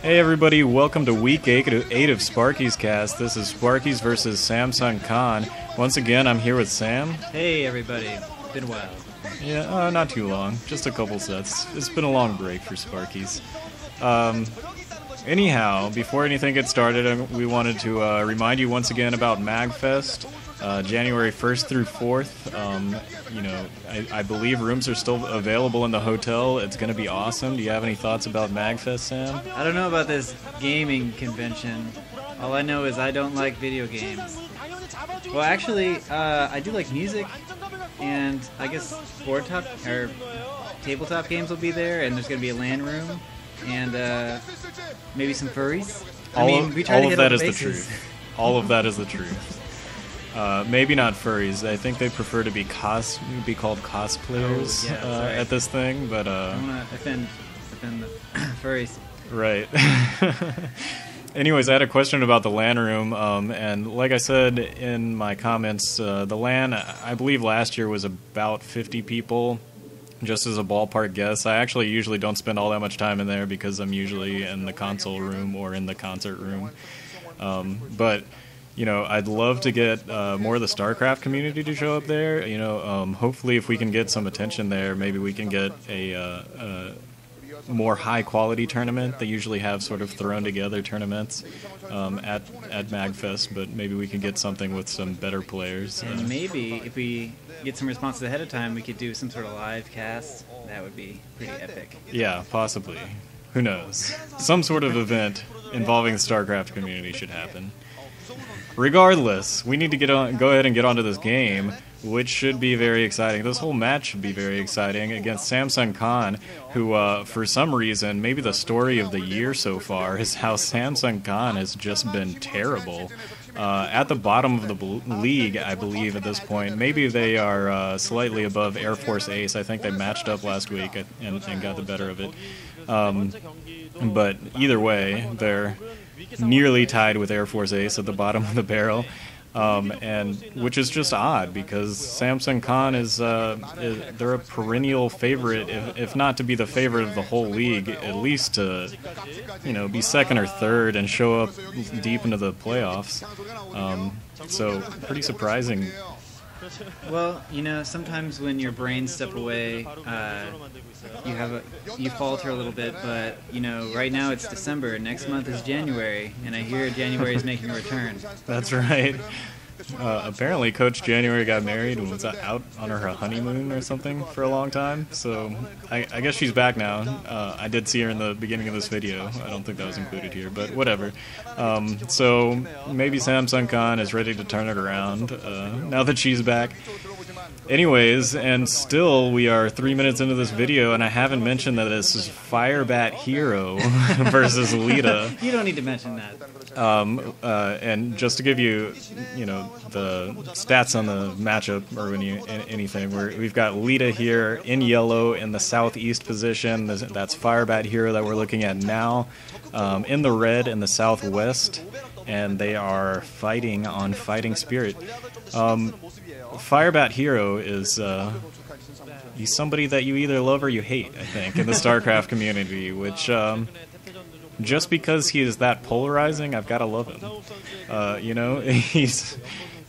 Hey everybody, welcome to week 8 of Sparkyz Cast. This is Sparkyz versus Samsung Khan. Once again, I'm here with Sam. Hey everybody, been a while. Yeah, not too long, just a couple sets. It's been a long break for Sparkyz. Anyhow, before anything gets started, we wanted to remind you once again about MAGFest, January 1st through 4th. I believe rooms are still available in the hotel. It's going to be awesome. Do you have any thoughts about MAGFest, Sam? I don't know about this gaming convention. All I know is I don't like video games. Well, actually, I do like music, and I guess tabletop games will be there, and there's going to be a LAN room, and maybe some furries. All of that is the truth. All of that is the truth. Maybe not furries. I think they prefer to be called cosplayers at this thing. But I want to offend the furries. Right. Anyways, I had a question about the LAN room, and like I said in my comments, the LAN, I believe last year was about 50 people. Just as a ballpark guess, I actually usually don't spend all that much time in there because I'm usually in the console room or in the concert room. But I'd love to get more of the StarCraft community to show up there. Hopefully if we can get some attention there, maybe we can get a more high-quality tournament. They usually have sort of thrown-together tournaments at MAGFest, but maybe we can get something with some better players. And maybe if we get some responses ahead of time, we could do some sort of live cast. That would be pretty epic. Yeah, possibly. Who knows? Some sort of event involving the StarCraft community should happen. Regardless, we need to go ahead and get onto this game, which should be very exciting. This whole match should be very exciting against Samsung Khan, who, for some reason, maybe the story of the year so far is how Samsung Khan has just been terrible. At the bottom of the league, I believe, at this point. Maybe they are slightly above Air Force Ace. I think they matched up last week and got the better of it. But either way, they're nearly tied with Air Force Ace at the bottom of the barrel, and which is just odd because Samsung Khan they're a perennial favorite, if not to be the favorite of the whole league, at least to be second or third and show up deep into the playoffs. So pretty surprising. Well, sometimes when your brains step away, you falter a little bit, but right now it's December, next month is January, and I hear January is making a return. That's right. Apparently Coach January got married and was out on her honeymoon or something for a long time, so I guess she's back now. I did see her in the beginning of this video. I don't think that was included here, but whatever. So maybe Samsung Khan is ready to turn it around now that she's back. Anyways, and still we are 3 minutes into this video, and I haven't mentioned that this is firebathero versus Leta. You don't need to mention that. And just to give you, the stats on the matchup or anything, we've got Leta here in yellow in the southeast position. That's firebathero that we're looking at now. In the red in the southwest, and they are fighting on Fighting Spirit. Firebathero is he's somebody that you either love or you hate, I think, in the StarCraft community, which just because he is that polarizing, I've got to love him. He's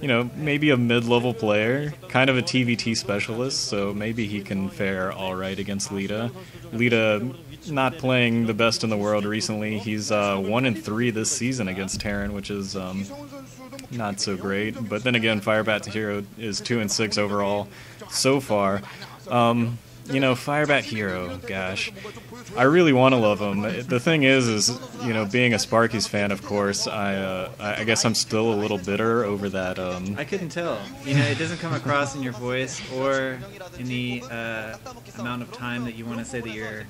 maybe a mid-level player, kind of a TVT specialist, so maybe he can fare all right against Leta. Leta not playing the best in the world recently. He's 1-3 this season against Terran, which is not so great. But then again, firebathero is 2-6 overall so far. Firebathero, gosh, I really want to love him. The thing is being a Sparkyz fan, of course, I guess I'm still a little bitter over that. I couldn't tell. It doesn't come across in your voice or in the amount of time that you want to say that you're...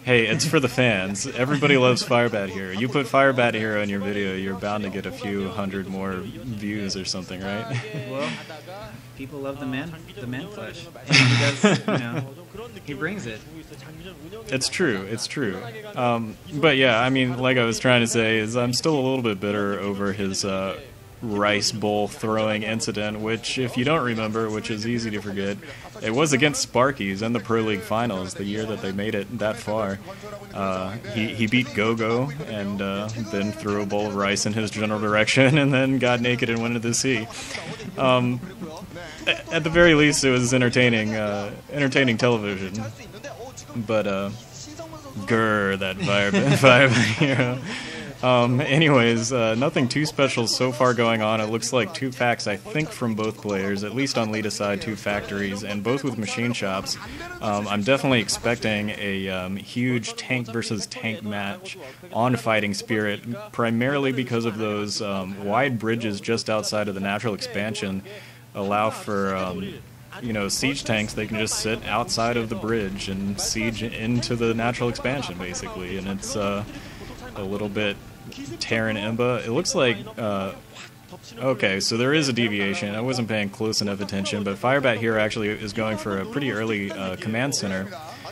Hey, it's for the fans. Everybody loves firebathero. You put firebathero in your video, you're bound to get a few hundred more views or something, right? Well, people love the man flesh. And he does, he brings it. It's true. But yeah, I mean, like I was trying to say, is I'm still a little bit bitter over his rice bowl throwing incident, which, if you don't remember, which is easy to forget, It was against Sparkyz in the Pro League finals, the year that they made it that far. He beat Gogo and then threw a bowl of rice in his general direction and then got naked and went into the sea. At the very least, it was entertaining television. But, grr, that firebathero. Anyways, nothing too special so far going on. It looks like 2 facts, I think, from both players, at least on Leta's side, 2 factories, and both with machine shops. I'm definitely expecting a huge tank versus tank match on Fighting Spirit, primarily because of those wide bridges just outside of the natural expansion allow for siege tanks. They can just sit outside of the bridge and siege into the natural expansion, basically, and it's a little bit Terran Imba. It looks like okay, so there is a deviation. I wasn't paying close enough attention, but firebathero actually is going for a pretty early command center,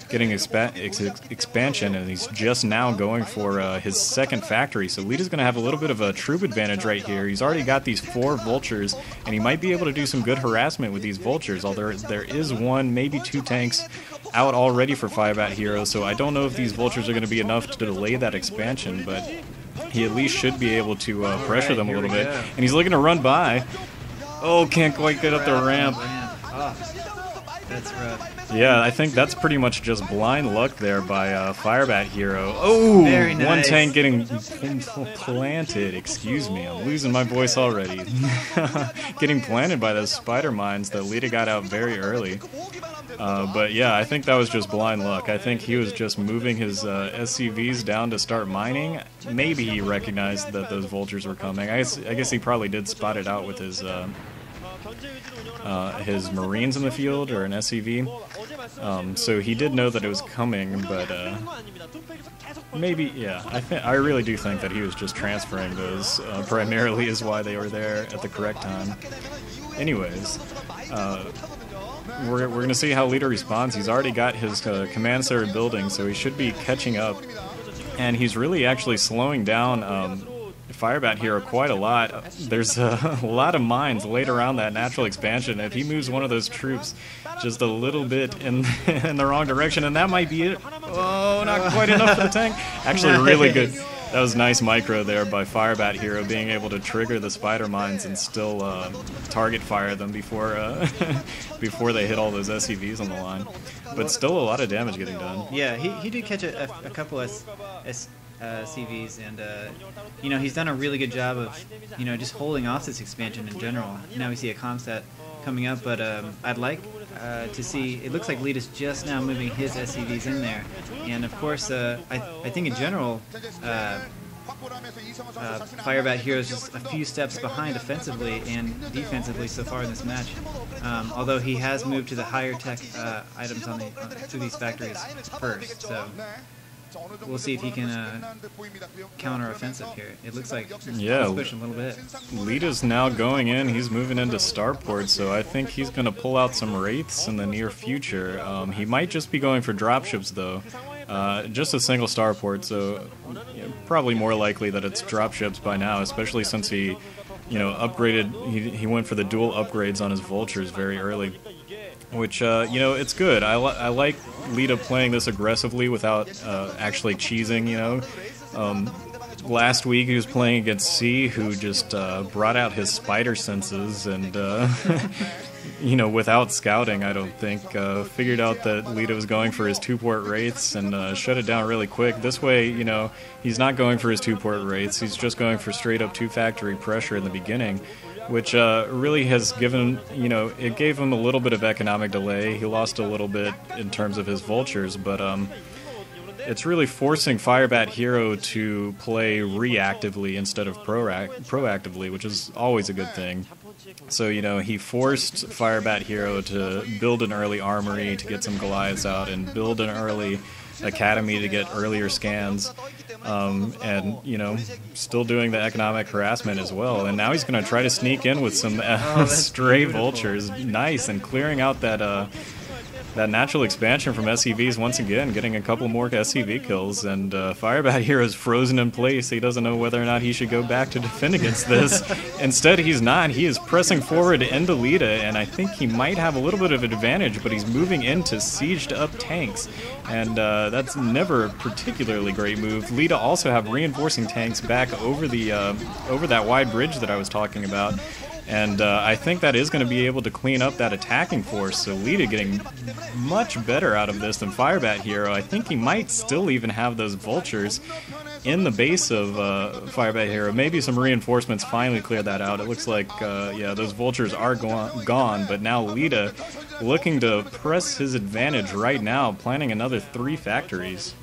getting expansion, and he's just now going for his second factory. So Leta's going to have a little bit of a troop advantage right here. He's already got these 4 vultures, and he might be able to do some good harassment with these vultures, although there is 1, maybe 2 tanks out already for firebathero, so I don't know if these vultures are going to be enough to delay that expansion, but he at least should be able to pressure them a little bit. And he's looking to run by. Oh, can't quite get up the ramp. Oh, that's rough. Yeah, I think that's pretty much just blind luck there by firebathero. Oh, very nice. 1 tank getting planted. Excuse me, I'm losing my voice already. Getting planted by those spider mines that Leta got out very early. But yeah, I think that was just blind luck. I think he was just moving his SCVs down to start mining. Maybe he recognized that those vultures were coming. I guess he probably did spot it out with his Marines in the field, or an SCV. So he did know that it was coming, but maybe, yeah, I really do think that he was just transferring those, primarily is why they were there at the correct time. Anyways, we're going to see how Leta responds. He's already got his command center building, so he should be catching up, and he's really actually slowing down firebathero quite a lot. There's a lot of mines laid around that natural expansion. If he moves one of those troops just a little bit in the wrong direction, and that might be it. Oh, not quite enough for the tank. Actually, really good. That was nice micro there by firebathero, being able to trigger the spider mines and still target fire them before before they hit all those SCVs on the line. But still a lot of damage getting done. Yeah, he did catch a couple CVs, and he's done a really good job of just holding off this expansion in general. Now we see a comstat coming up, but I'd like to see. It looks like Leta's just now moving his SCVs in there, and of course I think in general firebathero is just a few steps behind offensively and defensively so far in this match, although he has moved to the higher tech items to these factories first, so we'll see if he can counter-offensive here. It looks like he's pushing a little bit. Leta's now going in. He's moving into starport, so I think he's going to pull out some wraiths in the near future. He might just be going for dropships, though. Just a single starport, so probably more likely that it's dropships by now, especially since he, upgraded. He went for the dual upgrades on his vultures very early. Which, it's good. I like Leta playing this aggressively without actually cheesing, Last week he was playing against C, who just brought out his spider senses and, without scouting, I don't think, figured out that Leta was going for his 2-port wraiths and shut it down really quick. This way, he's not going for his 2-port wraiths. He's just going for straight-up 2-factory pressure in the beginning, which really has given, it gave him a little bit of economic delay. He lost a little bit in terms of his vultures, but it's really forcing firebathero to play reactively instead of proactively, which is always a good thing. So, he forced firebathero to build an early armory to get some Goliaths out and build an early academy to get earlier scans, and still doing the economic harassment as well. And now he's going to try to sneak in with some stray vultures. Nice, and clearing out that That natural expansion from SCVs once again getting a couple more SCV kills, and firebathero is frozen in place. He doesn't know whether or not he should go back to defend against this. Instead, he's not. He is pressing forward into Leta, and I think he might have a little bit of an advantage, but he's moving into sieged up tanks, and that's never a particularly great move. Leta also have reinforcing tanks back over the over that wide bridge that I was talking about. And I think that is going to be able to clean up that attacking force, so Leta getting much better out of this than firebathero. I think he might still even have those vultures in the base of firebathero. Maybe some reinforcements finally clear that out. It looks like, yeah, those vultures are gone, but now Leta looking to press his advantage right now, planning another 3 factories.